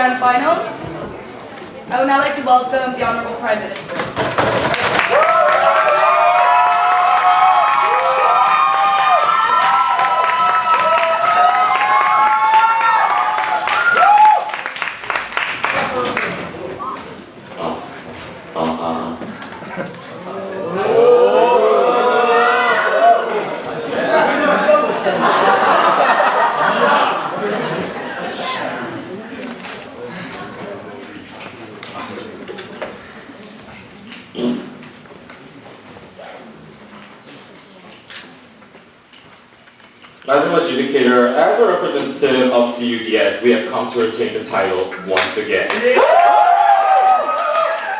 grand finals. I would now like to welcome the Honorable Prime Minister. Madam Adjudicator, as a representative of CUDS, we have come to retain the title once again.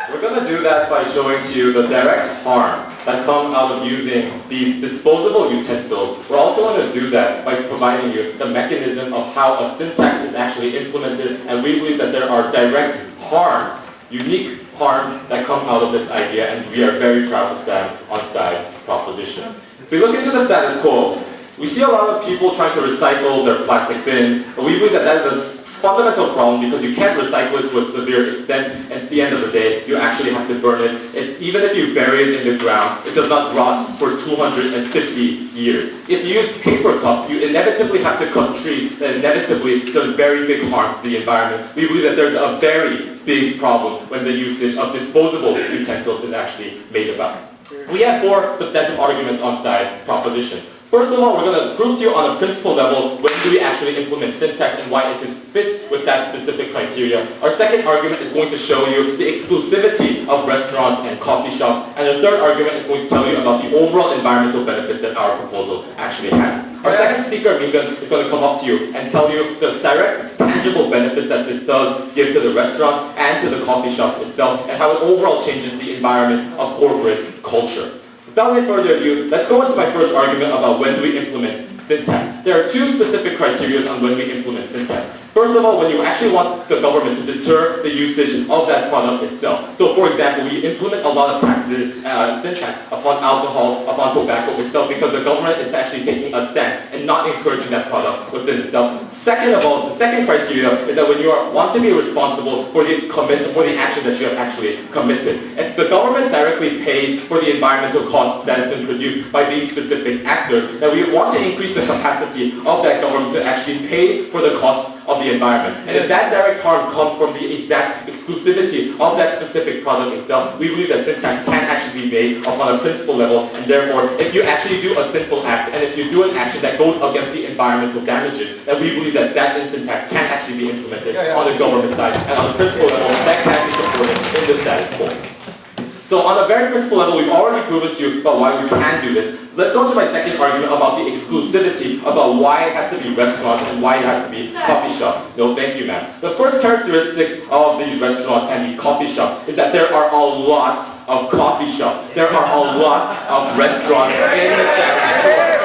We're going to do that by showing to you the direct harms that come out of using these disposable utensils. We're also going to do that by providing you the mechanism of how a syntax is actually implemented, and we believe that there are direct harms, unique harms that come out of this idea, and we are very proud to stand on side proposition. If we look into the status quo, we see a lot of people trying to recycle their plastic bins, but we believe that that is a fundamental problem because you can't recycle it to a severe extent, and at the end of the day, you actually have to burn it. Even if you bury it in the ground, it does not rot for 250 years. If you use paper cups, you inevitably have to cut trees that inevitably does very big harms to the environment. We believe that there's a very big problem when the usage of disposable utensils is actually made about. We have 4 substantive arguments on side proposition. First of all, we're going to prove to you on a principle level when do we actually implement syntax and why it is fit with that specific criteria. Our second argument is going to show you the exclusivity of restaurants and coffee shops. And the third argument is going to tell you about the overall environmental benefits that our proposal actually has. Our second speaker, Mingeun, is going to come up to you and tell you the direct, tangible benefits that this does give to the restaurants and to the coffee shops itself, and how it overall changes the environment of corporate culture. Without any further ado, let's go into my first argument about when do we implement syntax. There are 2 specific criteria on when we implement syntax. First of all, when you actually want the government to deter the usage of that product itself. So for example, we implement a lot of taxes, syntax upon alcohol, upon tobacco itself, because the government is actually taking a stance and not encouraging that product within itself. Second of all, the second criteria is that when you want to be responsible for the action that you have actually committed. If the government directly pays for the environmental costs that has been produced by these specific actors, then we want to increase the capacity of that government to actually pay for the costs of the environment. And if that direct harm comes from the exact exclusivity of that specific product itself, we believe that syntax can actually be made upon a principle level, and therefore, if you actually do a simple act, and if you do an action that goes against the environmental damages, then we believe that that syntax can actually be implemented on the government side, and on the principle level, that can be supported in the status quo. So on a very principle level, we've already proven to you about why we can do this. Let's go to my second argument about the exclusivity, about why it has to be restaurants and why it has to be coffee shops. No, thank you, ma'am. The first characteristics of these restaurants and these coffee shops is that there are a lot of coffee shops. There are a lot of restaurants in the status quo.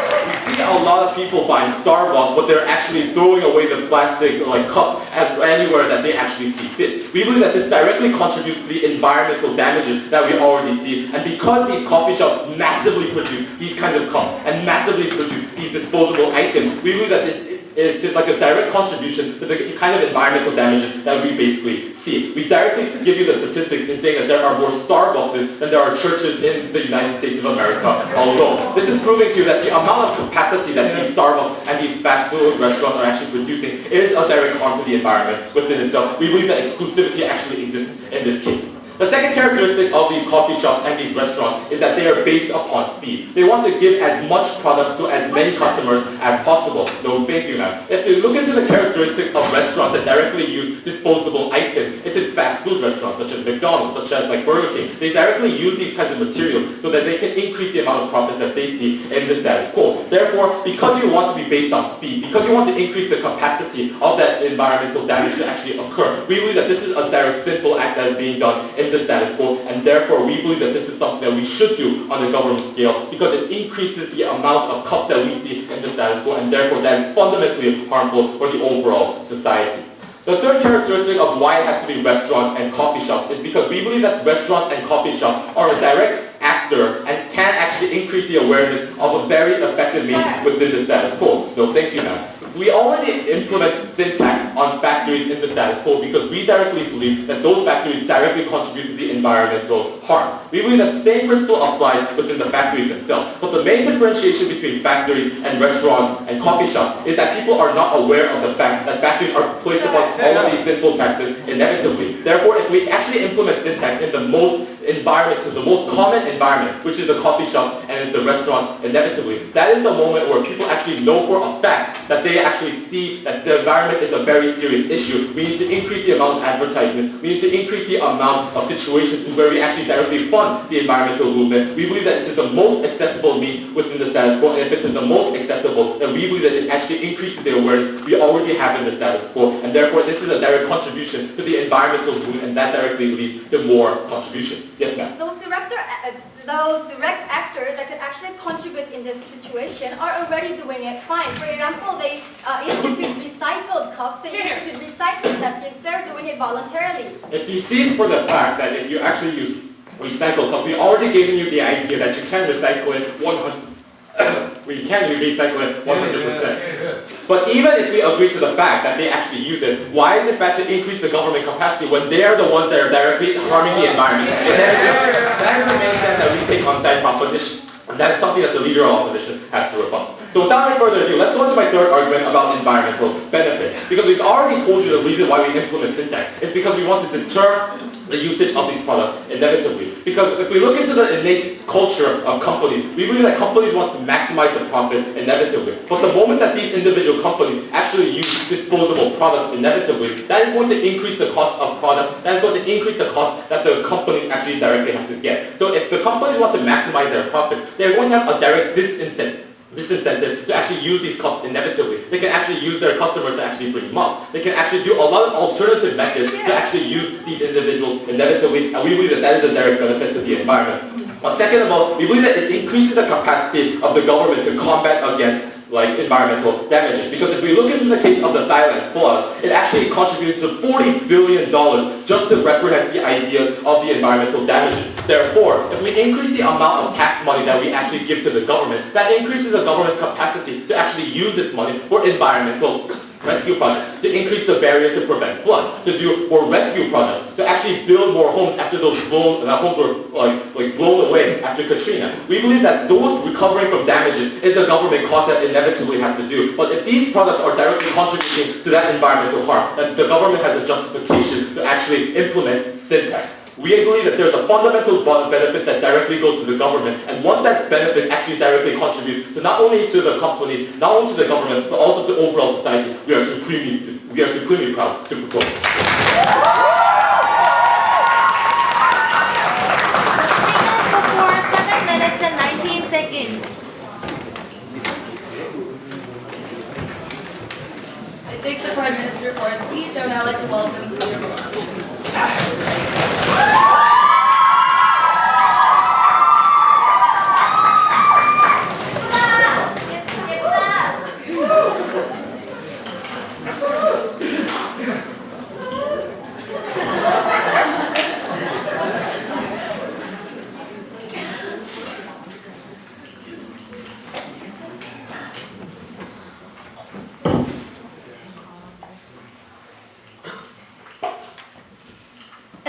A lot of people buying Starbucks, but they're actually throwing away the plastic cups anywhere that they actually see fit. We believe that this directly contributes to the environmental damages that we already see, and because these coffee shops massively produce these kinds of cups and massively produce these disposable items, we believe that it is like a direct contribution to the kind of environmental damages that we basically see. We directly give you the statistics in saying that there are more Starbucks than there are churches in the United States of America alone. This is proving to you that the amount of capacity that these Starbucks and these fast food restaurants are actually producing is a direct harm to the environment within itself. We believe that exclusivity actually exists in this case. The second characteristic of these coffee shops and these restaurants is that they are based upon speed. They want to give as much products to as many customers as possible. No, thank you, ma'am. If you look into the characteristics of restaurants that directly use disposable items, it is fast food restaurants such as McDonald's, such as Burger King. They directly use these kinds of materials so that they can increase the amount of profits that they see in the status quo. Therefore, because you want to be based on speed, because you want to increase the capacity of that environmental damage to actually occur, we believe that this is a direct sinful act that is being done in the status quo, and therefore we believe that this is something that we should do on the government scale because it increases the amount of cups that we see in the status quo, and therefore that is fundamentally harmful for the overall society. The third characteristic of why it has to be restaurants and coffee shops is because we believe that restaurants and coffee shops are a direct actor and can actually increase the awareness of a very effective means within the status quo. No, thank you, ma'am. we already implement syntax on factories in the status quo because we directly believe that those factories directly contribute to the environmental harms. We believe that the same principle applies within the factories themselves. But the main differentiation between factories and restaurants and coffee shops is that people are not aware of the fact that factories are placed upon all of these sinful taxes inevitably. Therefore, if we actually implement syntax in the most common environment, which is the coffee shops and the restaurants, inevitably, that is the moment where people actually know for a fact that they actually see that the environment is a very serious issue. We need to increase the amount of advertisements. We need to increase the amount of situations where we actually directly fund the environmental movement. We believe that it is the most accessible means within the status quo, and if it is the most accessible, then we believe that it actually increases the awareness we already have in the status quo, and therefore this is a direct contribution to the environmental movement, and that directly leads to more contributions. Yes, ma'am. Those direct actors that could actually contribute in this situation are already doing it fine. For example, they institute recycled cups, they institute recycling napkins, they're doing it voluntarily. If you see for the fact that if you actually use recycled cups, we already given you the idea that you can recycle it 100%. We can recycle it 100%. But even if we agree to the fact that they actually use it, why is it bad to increase the government capacity when they're the ones that are directly harming the environment? That is the main stance that we take on side proposition. And that is something that the leader of opposition has to rebut. So without any further ado, let's go into my third argument about environmental benefits. Because we've already told you the reason why we implement syntax is because we want to deter the usage of these products inevitably. Because if we look into the innate culture of companies, we believe that companies want to maximize the profit inevitably. But the moment that these individual companies actually use disposable products inevitably, that is going to increase the cost of products, that is going to increase the cost that the companies actually directly have to get. So if the companies want to maximize their profits, they're going to have a direct disincentive to actually use these cups inevitably. They can actually use their customers to actually bring mugs. They can actually do a lot of alternative methods to actually use these individuals inevitably, and we believe that that is a direct benefit to the environment. But second of all, we believe that it increases the capacity of the government to combat against environmental damages. Because if we look into the case of the Thailand floods, it actually contributed to $40 billion just to represent the ideas of the environmental damages. Therefore, if we increase the amount of tax money that we actually give to the government, that increases the government's capacity to actually use this money for environmental rescue projects, to increase the barriers to prevent floods, to do more rescue projects, to actually build more homes after those homes were blown away after Katrina. We believe that those recovering from damages is a government cost that inevitably has to do. But if these products are directly contributing to that environmental harm, then the government has a justification to actually implement syntax. We believe that there's a fundamental benefit that directly goes to the government, and once that benefit actually directly contributes to not only to the companies, not only to the government, but also to overall society, we are supremely proud to propose. For 7 minutes and 19 seconds. I thank the Prime Minister for his speech. I would now like to welcome the leader of opposition.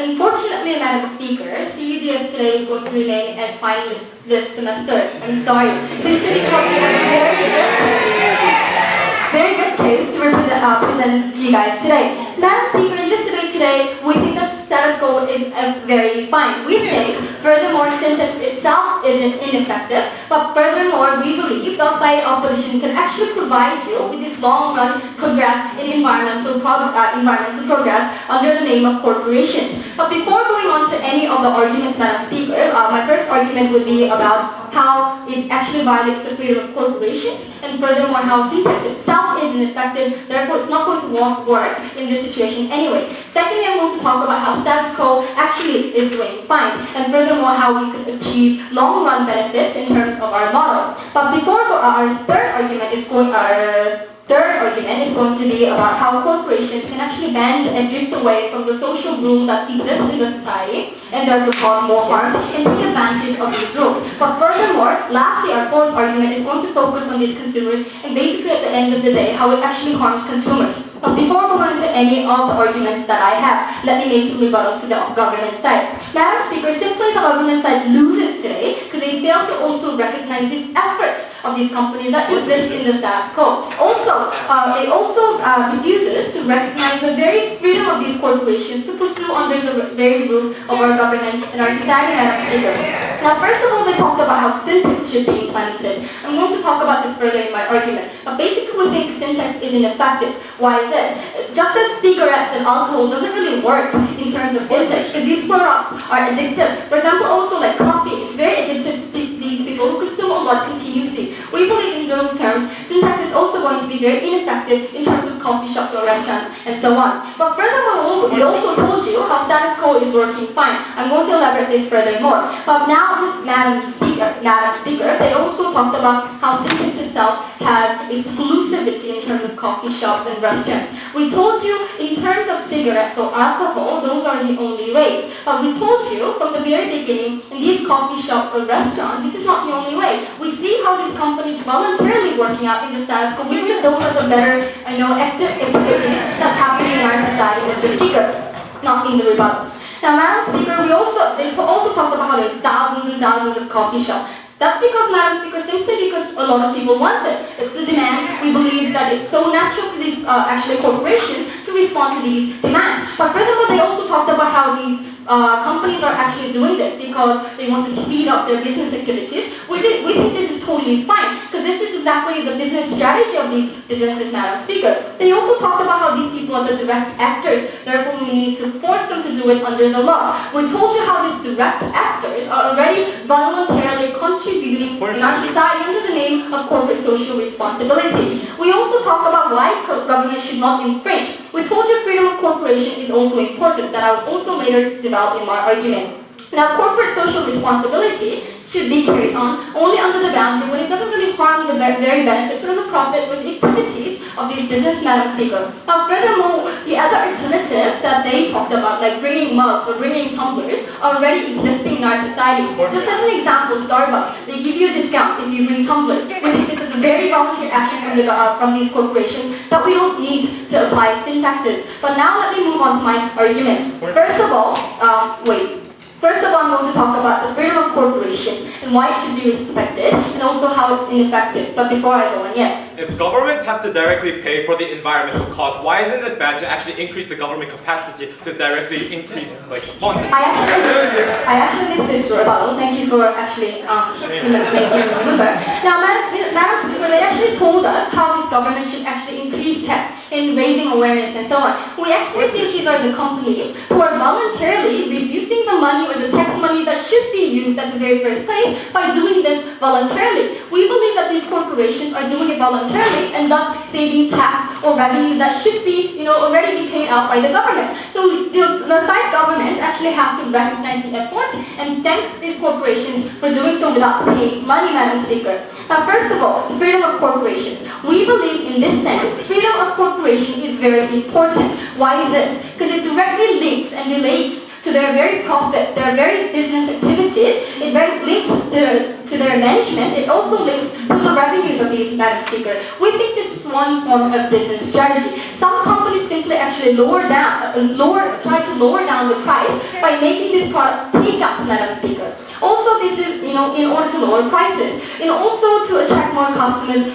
Unfortunately, Madam Speaker, CUDS today is going to remain as fine this semester. I'm sorry. Simply because we have a very good case to present to you guys today. Madam Speaker, in this debate today, we think the status quo is very fine. We think, furthermore, syntax itself isn't ineffective, but furthermore, we believe the side opposition can actually provide you with this long-run progress in environmental progress under the name of corporations. But before going on to any of the arguments, Madam Speaker, my first argument would be about how it actually violates the freedom of corporations, and furthermore, how syntax itself isn't effective, therefore it's not going to work in this situation anyway. Secondly, I want to talk about how status quo actually is doing fine, and furthermore, how we could achieve long-run benefits in terms of our model. But before our third argument is going, third argument is going to be about how corporations can actually bend and drift away from the social rules that exist in the society and therefore cause more harm and take advantage of these rules. But furthermore, lastly, our fourth argument is going to focus on these consumers and basically at the end of the day, how it actually harms consumers. But before going into any of the arguments that I have, let me make some rebuttals to the government side. Madam Speaker, simply the government side loses today because they fail to also recognize these efforts of these companies that exist in the status quo. Also, they also refuses to recognize the very freedom of these corporations to pursue under the very roof of our government and our society, Madam Speaker. Now, first of all, they talked about how syntax should be implemented. I'm going to talk about this further in my argument. But basically, we think syntax is ineffective. Why is it? Just as cigarettes and alcohol doesn't really work in terms of syntax, because these products are addictive. For example, also like coffee, it's very addictive to these people who consume a lot continuously. We believe in those terms, syntax is also going to be very ineffective in terms of coffee shops or restaurants and so on. But furthermore, we also told you how status quo is working fine. I'm going to elaborate this furthermore. But now, Madam Speaker, they also talked about how syntax itself has exclusivity in terms of coffee shops and restaurants. We told you in terms of cigarettes or alcohol, those are the only ways. But we told you from the very beginning, in these coffee shops or restaurants, this is not the only way. We see how these companies voluntarily working out in the status quo. We believe those are the better, activities that's happening in our society, Mr. Speaker, not in the rebuttals. Now, Madam Speaker, they also talked about how there are thousands and thousands of coffee shops. That's because, Madam Speaker, simply because a lot of people want it. It's a demand. We believe that it's so natural for these corporations to respond to these demands. But furthermore, they also talked about how these companies are actually doing this because they want to speed up their business activities. We think this is totally fine because this is exactly the business strategy of these businesses, Madam Speaker. They also talked about how these people are the direct actors, therefore we need to force them to do it under the laws. We told you how these direct actors are already voluntarily contributing in our society under the name of corporate social responsibility. We also talked about why government should not infringe. We told you freedom of corporation is also important, that I will also later develop in my argument. Now, corporate social responsibility should be carried on only under the boundary when it doesn't really harm the very benefits or the profits or the activities of these business, Madam Speaker. Now, furthermore, the other alternatives that they talked about, like bringing mugs or bringing tumblers, are already existing in our society. Just as an example, Starbucks, they give you a discount if you bring tumblers. We think this is a very volunteer action from these corporations that we don't need to apply syntaxes. But now let me move on to my arguments. First of all, I'm going to talk about the freedom of corporations and why it should be respected, and also how it's ineffective. But before I go on, yes. If governments have to directly pay for the environmental cost, why isn't it bad to actually increase the government capacity to directly increase the funds? I actually missed this rebuttal. Thank you for actually making me remember. Now, Madam Speaker, they actually told us how this government should actually increase tax in raising awareness and so on. We actually think these are the companies who are voluntarily reducing the money or the tax money that should be used at the very first place by doing this voluntarily. We believe that these corporations are doing it voluntarily and thus saving tax or revenues that should be, already be paid out by the government. So the side government actually has to recognize the effort and thank these corporations for doing so without paying money, Madam Speaker. Now, first of all, freedom of corporations. We believe in this sense, freedom of corporation is very important. Why is this? Because it directly links and relates to their very profit, their very business activities. It links to their management. It also links to the revenues of these, Madam Speaker. We think this is one form of business strategy. Some companies simply actually try to lower down the price by making these products takeouts, Madam Speaker. Also, this is, in order to lower prices, and also to attract more customers.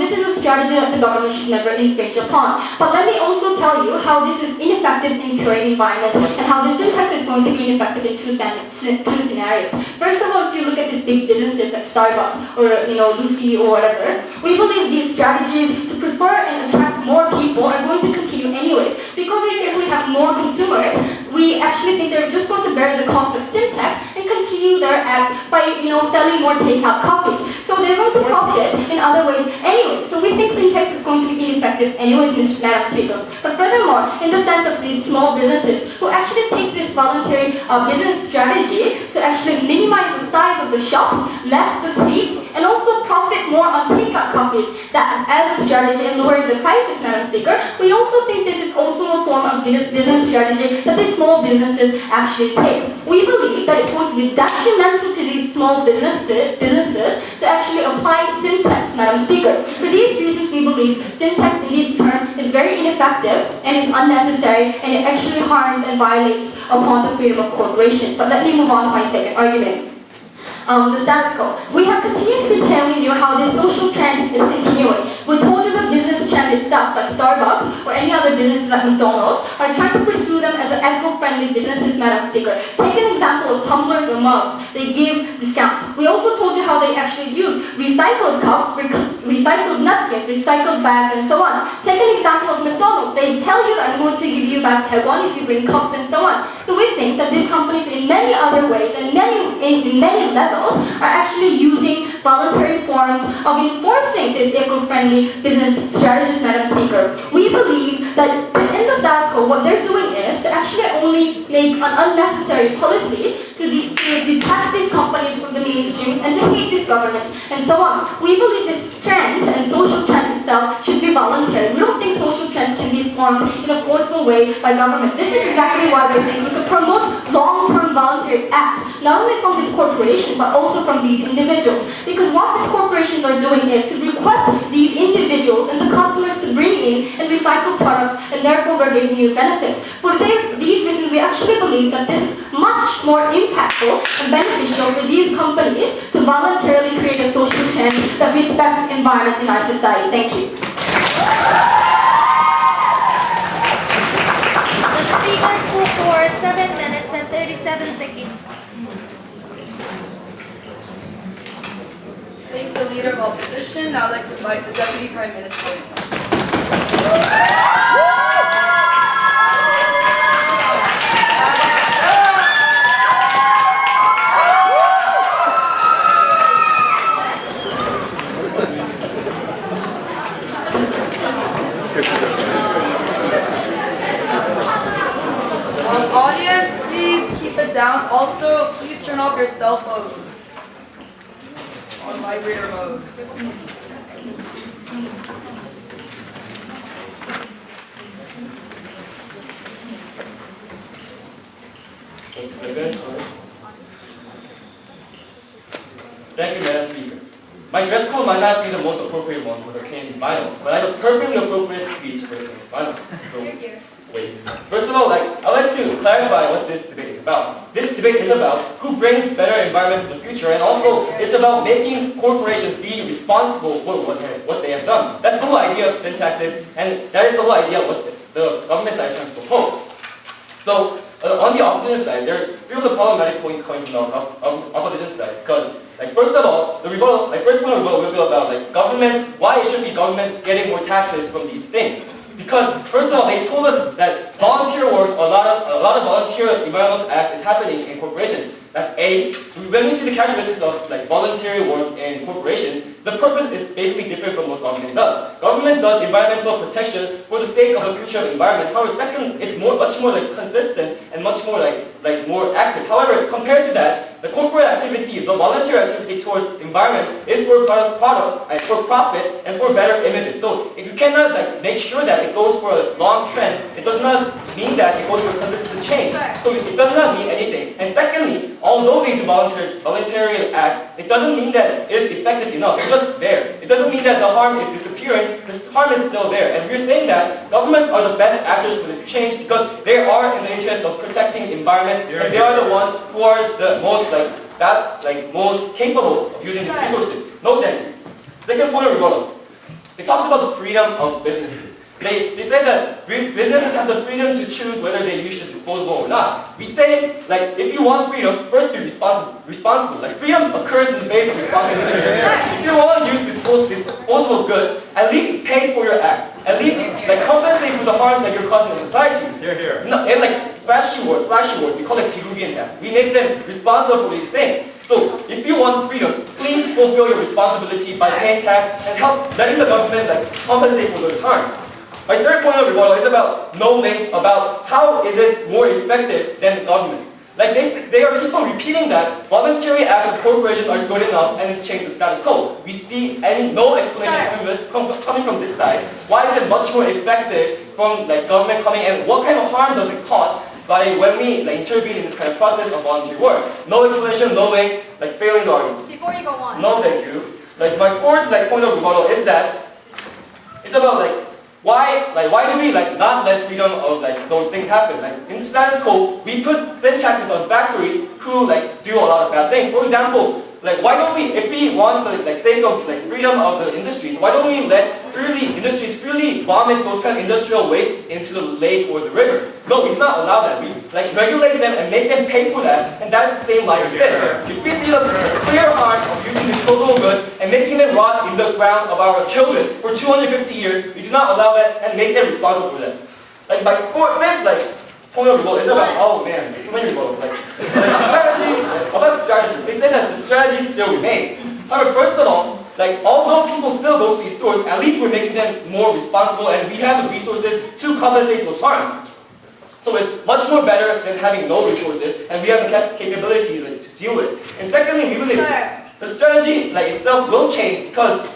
This is a strategy that the government should never infringe upon. But let me also tell you how this is ineffective in curing environment and how the syntax is going to be ineffective in two scenarios. First of all, if you look at these big businesses like Starbucks or Lucy or whatever, we believe these strategies to prefer and attract more people are going to continue anyways. Because they simply have more consumers, we actually think they're just going to bear the cost of syntax and continue their ads by selling more takeout coffees. So they're going to profit in other ways anyway. So we think syntax is going to be ineffective anyways, Madam Speaker. But furthermore, in the sense of these small businesses who actually take this voluntary business strategy to actually minimize the size of the shops, less the seats, and also profit more on takeout coffees. That as a strategy in lowering the prices, Madam Speaker, we also think this is also a form of business strategy that these small businesses actually take. We believe that it's going to be detrimental to these small businesses to actually apply syntax, Madam Speaker. For these reasons, we believe syntax in this term is very ineffective and is unnecessary, and it actually harms and violates upon the freedom of corporation. But let me move on to my second argument. The status quo. We have continuously been telling you how this social trend is continuing. We told you the business trend itself, like Starbucks or any other businesses like McDonald's, are trying to pursue them as an eco-friendly businesses, Madam Speaker. Take an example of tumblers or mugs. They give discounts. We also told you how they actually use recycled cups, recycled napkins, recycled bags, and so on. Take an example of McDonald's. They tell you that I'm going to give you back Taeyeong if you bring cups and so on. So we think that these companies in many other ways and in many levels are actually using voluntary forms of enforcing this eco-friendly business strategies, Madam Speaker. We believe that in the status quo, what they're doing is to actually only make an unnecessary policy to detach these companies from the mainstream and to hate these governments and so on. We believe this trend and social trend itself should be voluntary. We don't think social trends can be formed in a forceful way by government. This is exactly why we think we could promote long-term voluntary acts, not only from this corporation, but also from these individuals. Because what these corporations are doing is to request these individuals and the customers to bring in and recycle products, and therefore we're giving you benefits. For these reasons, we actually believe that this is much more impactful and beneficial for these companies to voluntarily create a social trend that respects environment in our society. Thank you. The speaker spoke for 7 minutes and 37 seconds. Thank the Leader of Opposition. Now I'd like to invite the Deputy Prime Minister. Audience, please keep it down. Also, please turn off your cell phones on vibrator mode. Thank you, Madam Speaker. My dress code might not be the most appropriate one for the KNC finals, but I have a perfectly appropriate speech for the KNC finals. So, wait. First of all, I'd like to clarify what this debate is about. This debate is about who brings better environment to the future, and also it's about making corporations be responsible for what they have done. That's the whole idea of syntaxes, and that is the whole idea of what the government side is trying to propose. So, on the opposition side, there are three of the problematic points coming from the opposition side. Because, first of all, the rebuttal, first point of rebuttal will be about government, why it should be governments getting more taxes from these things. Because, first of all, they told us that volunteer works, a lot of volunteer environmental acts is happening in corporations. That A, when we see the characteristics of voluntary work in corporations, the purpose is basically different from what government does. Government does environmental protection for the sake of the future of environment. However, second, it's much more consistent and much more more active. However, compared to that, the corporate activity, the volunteer activity towards environment is for product and for profit and for better images. So if you cannot make sure that it goes for a long trend, it does not mean that it goes for consistent change. So it does not mean anything. And secondly, although they do voluntary act, it doesn't mean that it is effective enough. It's just there. It doesn't mean that the harm is disappearing. The harm is still there. And we're saying that governments are the best actors for this change because they are in the interest of protecting the environment, and they are the ones who are the most most capable of using these resources. No, thank you. Second point of rebuttal. They talked about the freedom of businesses. They said that businesses have the freedom to choose whether they use disposable or not. We say, if you want freedom, first be responsible. Freedom occurs in the base of responsibility. If you want to use disposable goods, at least pay for your act. At least compensate for the harms that you're causing in society. Here. No, and flashy words, we call it Peruvian tax. We make them responsible for these things. So, if you want freedom, please fulfill your responsibility by paying tax and help letting the government compensate for those harms. My third point of rebuttal is about no links about how is it more effective than the government's. Like they are keep on repeating that voluntary acts of corporations are good enough and it's changed the status quo. We see no explanation coming from this side. Why is it much more effective from like government coming, and what kind of harm does it cause by when we like, intervene in this kind of process of voluntary work? No explanation, no link, like failing the arguments. Before you go on. No, thank you. Like my fourth point of rebuttal is that it's about why do we not let freedom of those things happen? Like in the status quo, we put sin taxes on factories who do a lot of bad things. For example, why don't we, if we want the sake of freedom of the industries, why don't we let industries freely vomit those kind of industrial wastes into the lake or the river? No, we do not allow that. We regulate them and make them pay for that, and that's the same like this. If we see the clear harm of using disposable goods and making them rot in the ground of our children for 250 years, we do not allow that and make them responsible for that. My fifth point of rebuttal is about, oh man, so many rebuttals. Strategies. They say that the strategies still remain. However, first of all, although people still go to these stores, at least we're making them more responsible and we have the resources to compensate those harms. So it's much more better than having no resources, and we have the capability to deal with it. And secondly, we believe the strategy itself will change because,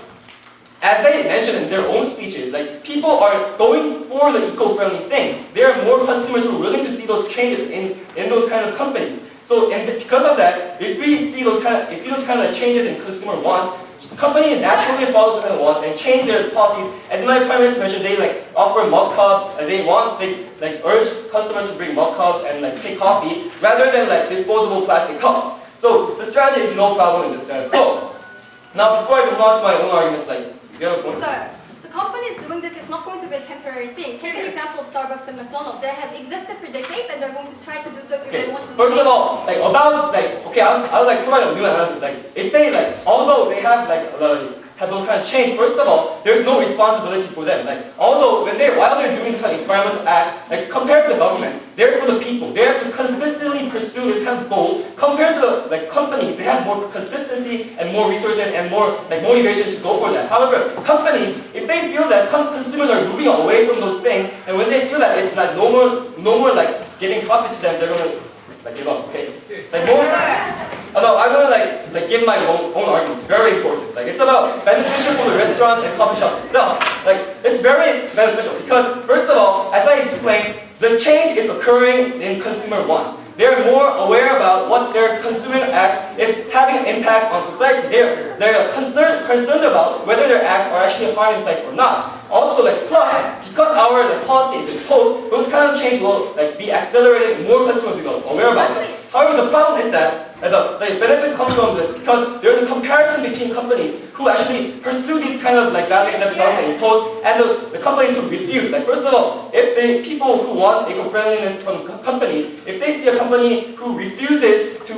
as they mentioned in their own speeches, people are going for the eco-friendly things. There are more consumers who are willing to see those changes in those kind of companies. So, because of that, if we see those kind of changes in consumer wants, companies naturally follow those kind of wants and change their policies. As my Prime Minister mentioned, they offer mug cups, and they urge customers to bring mug cups and take coffee rather than disposable plastic cups. So the strategy is no problem in the status quo. Now, before I move on to my own arguments, you have a point? Sir, the companies doing this is not going to be a temporary thing. Take an example of Starbucks and McDonald's. They have existed for decades, and they're going to try to do so because they want to. First of all, I'll provide a new analysis. If they although they have those kind of change, first of all, there's no responsibility for them. Although while they're doing this kind of environmental acts, compared to the government, they're for the people. They have to consistently pursue this kind of goal. Compared to the companies, they have more consistency and more resources and more motivation to go for that. However, companies, if they feel that consumers are moving away from those things, and when they feel that it's no more giving profit to them, they're gonna give up. Okay, Although I'm gonna give my own arguments. Very important. It's about beneficial for the restaurant and coffee shop itself. It's very beneficial because first of all, as I explained, the change is occurring in consumer wants. They're more aware about what their consumer acts is having an impact on society. They're concerned about whether their acts are actually harming society or not. Also, plus, because our policy is imposed, those kind of change will be accelerated. More consumers will be aware about it. However, the problem is that the benefit comes from because there's a comparison between companies who actually pursue these kind of values that the government imposed and the companies who refuse. First of all, if the people who want eco-friendliness from companies, if they see a company who refuses to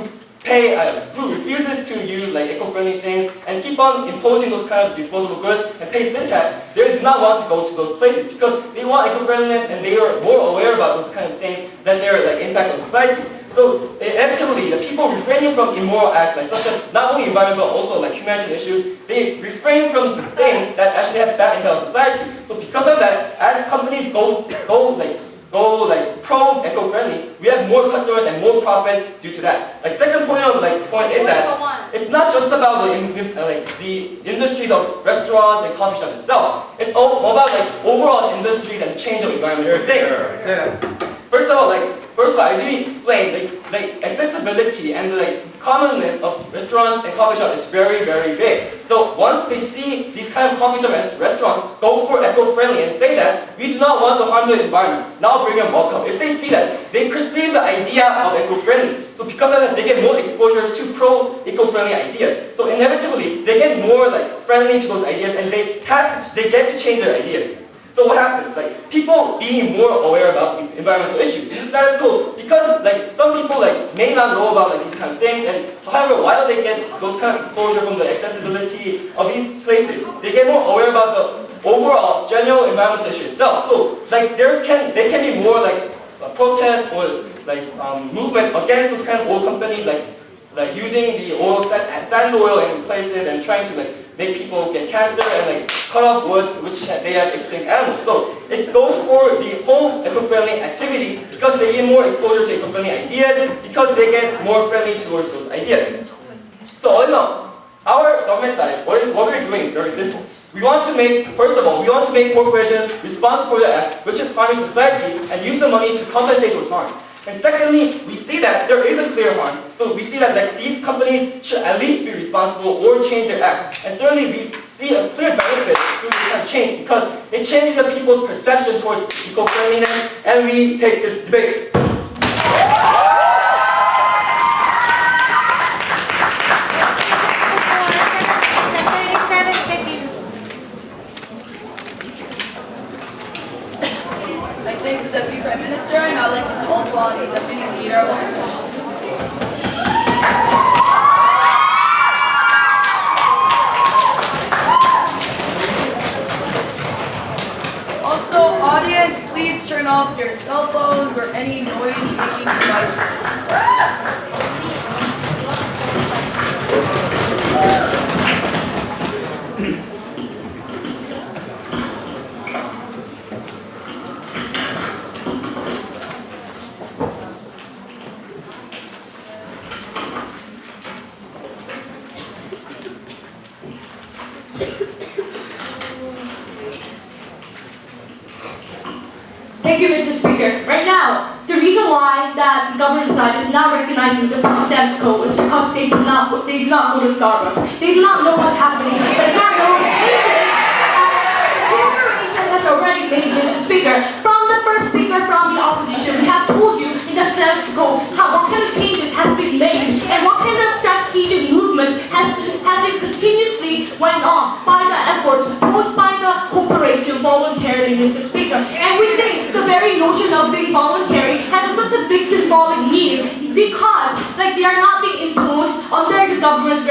use eco-friendly things and keep on imposing those kind of disposable goods and pay sin tax, they do not want to go to those places because they want eco-friendliness and they are more aware about those kind of things than their impact on society. So inevitably, the people refraining from immoral acts, such as not only environmental but also humanitarian issues, they refrain from the things that actually have bad impact on society. So because of that, as companies go pro eco-friendly, we have more customers and more profit due to that. Second point is that it's not just about the industries of restaurants and coffee shops itself. It's all about overall industries and change of environmental things. First of all, as we explained, accessibility and the commonness of restaurants and coffee shops is very, very big. So once they see these kind of coffee shops and restaurants go for eco-friendly and say that we do not want to harm the environment, now bring them welcome. If they see that, they perceive the idea of eco-friendly. So because of that, they get more exposure to pro-eco-friendly ideas. So inevitably, they get more friendly to those ideas, and they get to change their ideas. So what happens? People being more aware about environmental issues. In the status quo, because some people may not know about these kind of things, and however, while they get those kind of exposure from the accessibility of these places, they get more aware about the overall general environmental issue itself. So there can be more protests or movement against those kind of oil companies using the sand oil in places and trying to make people get cancer and like cut off woods which they have extinct animals. So it goes for the whole eco-friendly activity because they get more exposure to eco-friendly ideas, because they get more friendly towards those ideas. So all in all, our government side, what we're doing is very simple. We want to make, first of all, we want to make corporations responsible for their acts, which is harming society, and use the money to compensate those harms. And secondly, we see that there is a clear harm. So we see that like, these companies should at least be responsible or change their acts. And thirdly, we see a clear benefit through this kind of change because it changes the people's perception towards eco-friendliness, and we take this debate. I thank the Deputy Prime Minister, and I'd like to call upon the Deputy Leader of Opposition. Also, audience, please turn off your cell phones or any noise-making devices. Thank you, Mr. Speaker. Right now, the reason why that the government side is not recognizing the status quo is because they do not go to Starbucks. They do not know what's happening. They do not know the changes that corporation has already made, Mr. Speaker. From the first speaker from the opposition, we have told you in the status quo what kind of changes has been made and what kind of strategic movements has been continuously went on by the efforts posed by the corporation voluntarily, Mr. Speaker. And we think the very notion of being voluntary has such a big symbolic meaning because like they are not being imposed under the government's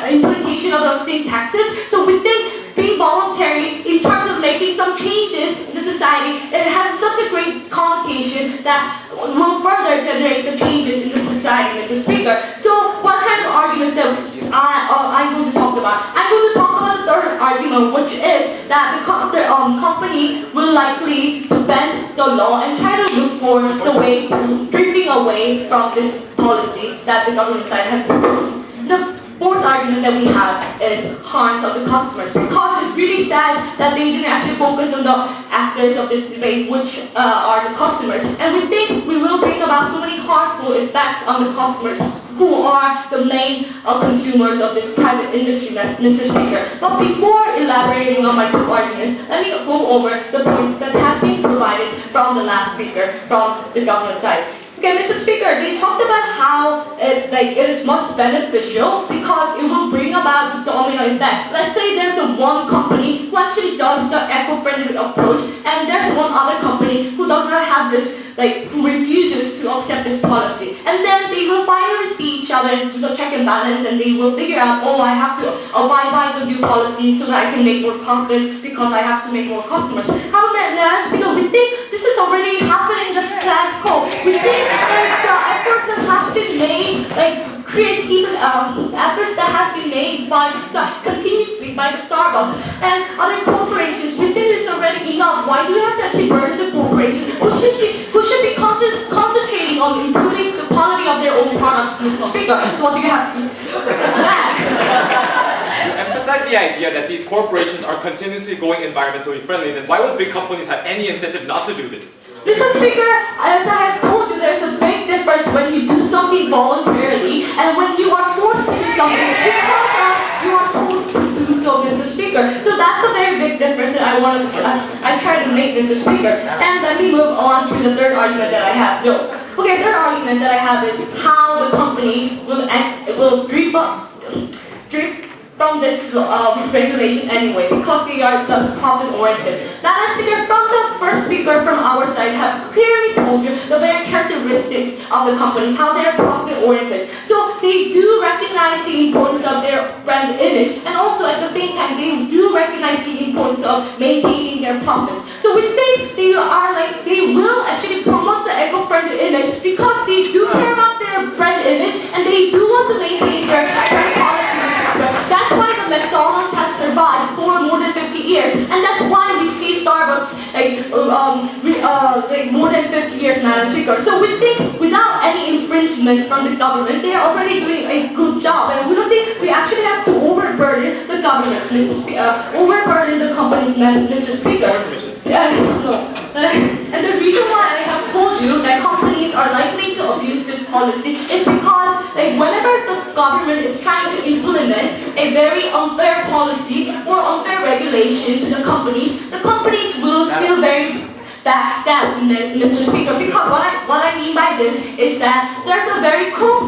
implementation of those same taxes. So we think being voluntary in terms of making some changes in the society, it has such a great connotation that will further generate the changes in the society, Mr. Speaker. So what kind of arguments that I'm going to talk about? I'm going to talk about the third argument, which is that the company will likely to bend the law and try to look for the way to drifting away from this policy that the government side has proposed. The fourth argument that we have is harms of the customers, because it's really sad that they didn't actually focus on the actors of this debate, which are the customers. And we think we will bring about so many harmful effects on the customers, who are the main consumers of this private industry, Mr. Speaker. But before elaborating on my two arguments, let me go over the points that has been provided from the last speaker from the government side. Okay, Mr. Speaker, they talked about how it is much beneficial because it will bring about the domino effect. Let's say there's one company who actually does the eco-friendly approach, and there's one other company who does not have this, who refuses to accept this policy. And then they will finally see each other and do the check and balance, and they will figure out, oh, I have to abide by the new policy so that I can make more profits because I have to make more customers. However, we think this is already happening in the status quo. We think the efforts that has been made, efforts that has been made by continuously by the Starbucks and other corporations, we think it's already enough. Why do we have to actually burden the corporation who should be concentrating on improving the quality of their own products, Mr. Speaker? What do you have to add? You emphasize the idea that these corporations are continuously going environmentally friendly, then why would big companies have any incentive not to do this? Mr. Speaker, as I have told you, there's a big difference when you do something voluntarily and when you are forced to do something because you are forced to do so, Mr. Speaker. So that's a very big difference that I try to make, Mr. Speaker. And let me move on to the third argument that I have. Okay, third argument that I have is how the companies will drift from this regulation anyway, because they are thus profit-oriented. Now, as speaker, from the first speaker from our side have clearly told you the very characteristics of the companies, how they are profit-oriented. So they do recognize the importance of their brand image, and also at the same time, they do recognize the importance of maintaining their profits. So we think they will actually promote the eco-friendly image because they do care about their brand image and they do want to maintain their brand quality. That's why the McDonald's like more than 50 years, Madam Speaker. So we think without any infringement from the government, they are already doing a good job, and we don't think we actually have to overburden the government, Mr. Speaker, overburden the companies, Mr. Speaker. No. And the reason why I have told you that companies are likely to abuse this policy is because whenever the government is trying to implement a very unfair policy or unfair regulation to the companies will feel very backstabbed, Mr. Speaker. Because what I mean by this is that there's a very close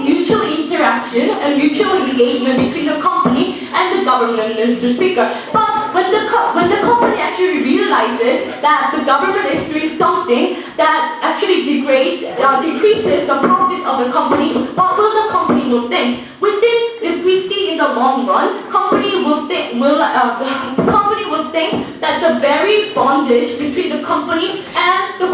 mutual interaction and mutual engagement between the company and the government, Mr. Speaker. But when the company actually realizes that the government is doing something that actually decreases the profit of the companies, what will the company think? We think if we see in the long run, company will think that the very bondage between the company and the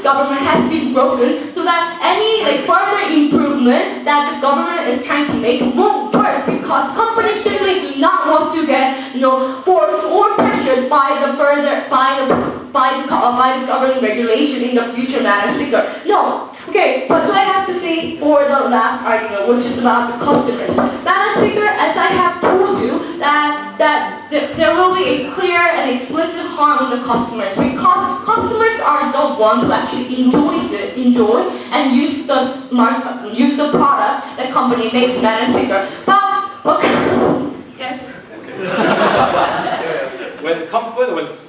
government has been broken, so that any further improvement that the government is trying to make won't work, because companies simply do not want to get forced or pressured by the government regulation in the future, Madam Speaker. No. Okay, what do I have to say for the last argument, which is about the customers? Madam Speaker, as I have told you, that there will be a clear and explicit harm on the customers, because customers are the one who actually enjoy and use the product that company makes, Madam Speaker. But yes. When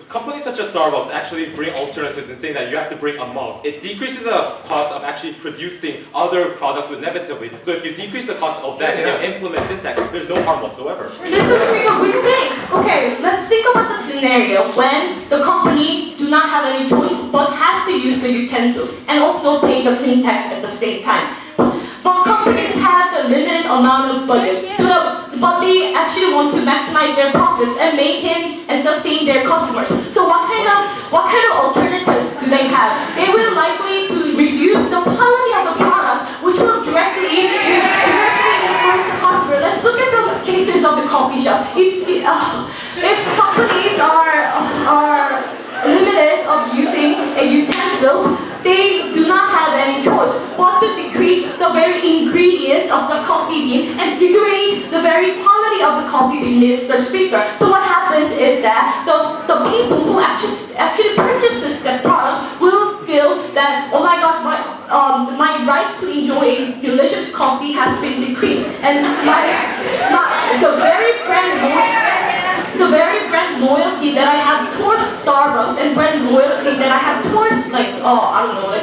companies such as Starbucks actually bring alternatives and saying that you have to bring a mug, it decreases the cost of actually producing other products inevitably. So if you decrease the cost of that and you implement syntax, there's no harm whatsoever. Mr. Speaker, we think. Okay, let's think about the scenario when the company do not have any choice but has to use the utensils and also pay the syntax at the same time. But companies have the limited amount of budget, but they actually want to maximize their profits and maintain and sustain their customers. So what kind of alternatives do they have? They will likely to reduce the quality of the product, which will directly influence the customer. Let's look at the cases of the coffee shop. If companies are limited of using utensils, they do not have any choice but to decrease the very ingredients of the coffee bean and degrade the very quality of the coffee bean, Mr. Speaker. So what happens is that the people who actually purchases that product will feel that, oh my gosh, my right to enjoy a delicious coffee has been decreased, and the very brand loyalty that I have towards Starbucks and brand loyalty that I have towards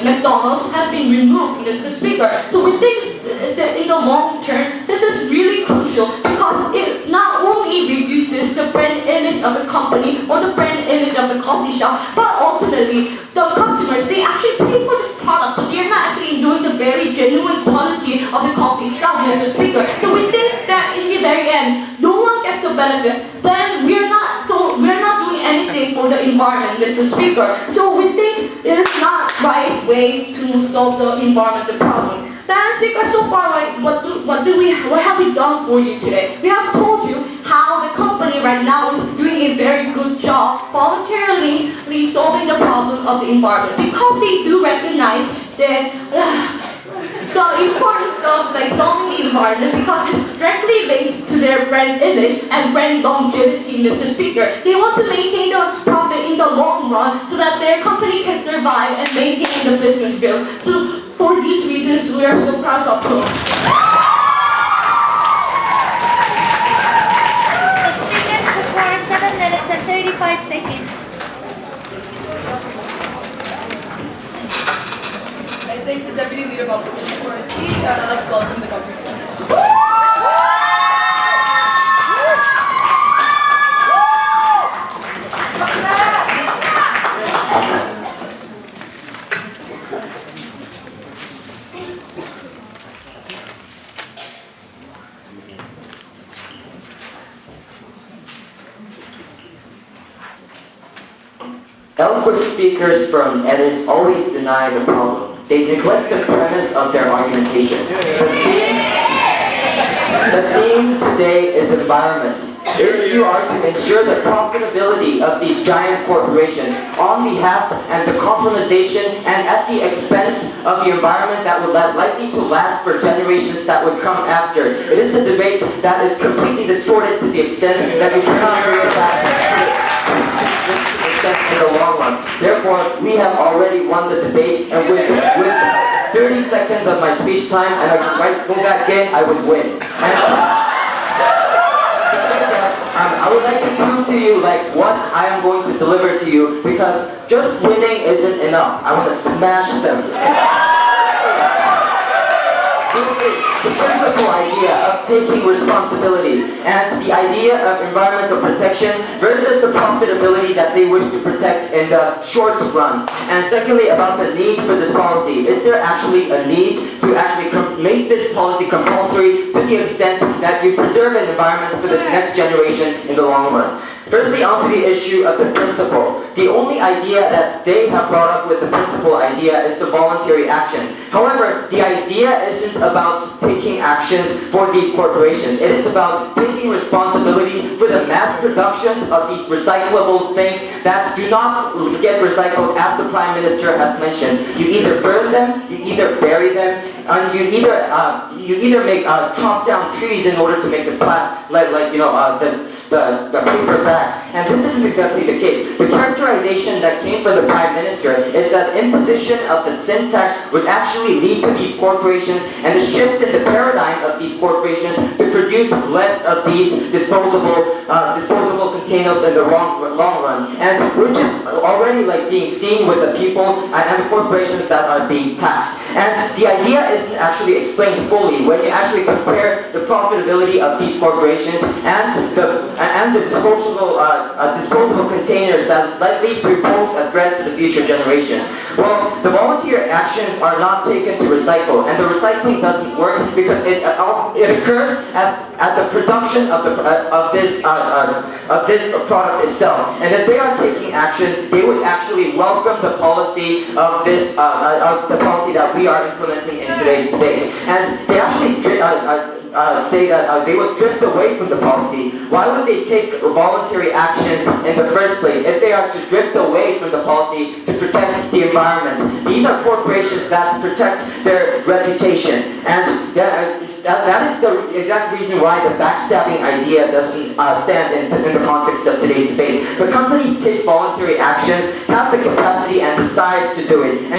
McDonald's has been removed, Mr. Speaker. So we think that in the long term, this is really crucial, because it not only reduces the brand image of the company or the brand image of the coffee shop, but ultimately the customers, they actually pay for this product, but they are not actually enjoying the very genuine quality of the coffee itself, Mr. Speaker. So we think that in the very end, no one gets the benefit. Then we're not doing anything for the environment, Mr. Speaker. So we think it is not right way to solve the environmental problem. Madam Speaker, so far, what have we done for you today? We have told you how the company right now is doing a very good job voluntarily solving the problem of the environment, because they do recognize that the importance of solving the environment, because it's directly linked to their brand image and brand longevity, Mr. Speaker. They want to maintain the profit in the long run so that their company can survive and maintain the business growth. So for these reasons, we are so proud to approve. The speakers before 7 minutes and 35 seconds. I thank the Deputy Leader of Opposition for his speech, and I'd like to welcome the government. Eloquent speakers from EDiS always deny the problem. They neglect the premise of their argumentation. The theme today is environment. if you are to ensure the profitability of these giant corporations on behalf and the compromisation and at the expense of the environment that would likely to last for generations that would come after. It is the debate that is completely distorted to the extent that you cannot bring it back in the long run. Therefore, we have already won the debate, and with 30 seconds of my speech time, and I might go back in, I would win. I would like to prove to you what I am going to deliver to you, because just winning isn't enough. I want to smash them. The principal idea of taking responsibility and the idea of environmental protection versus the profitability that they wish to protect in the short run. And secondly, about the need for this policy. Is there actually a need to actually make this policy compulsory to the extent that you preserve an environment for the next generation in the long run? Firstly, onto the issue of the principle. The only idea that they have brought up with the principle idea is the voluntary action. However, the idea isn't about taking actions for these corporations. It is about taking responsibility for the mass productions of these recyclable things that do not get recycled, as the Prime Minister has mentioned. You either burn them, you either bury them, and you either make chop down trees in order to make the plastic, the paper bags. And this isn't exactly the case. The characterization that came from the Prime Minister is that imposition of the sin tax would actually lead to these corporations and the shift in the paradigm of these corporations to produce less of these disposable containers in the long run, and which is already being seen with the people and the corporations that are being taxed. And the idea isn't actually explained fully when you actually compare the profitability of these corporations and the disposable containers that is likely to pose a threat to the future generations. Well, the volunteer actions are not taken to recycle, and the recycling doesn't work because it occurs at the production of this product itself. And if they are taking action, they would actually welcome the policy of this of the policy that we are implementing in today's debate. And they actually say that they would drift away from the policy. Why would they take voluntary actions in the first place if they are to drift away from the policy to protect the environment? These are corporations that protect their reputation, and that is the exact reason why the backstabbing idea doesn't stand in the context of today's debate. The companies take voluntary actions, have the capacity and the size to do it.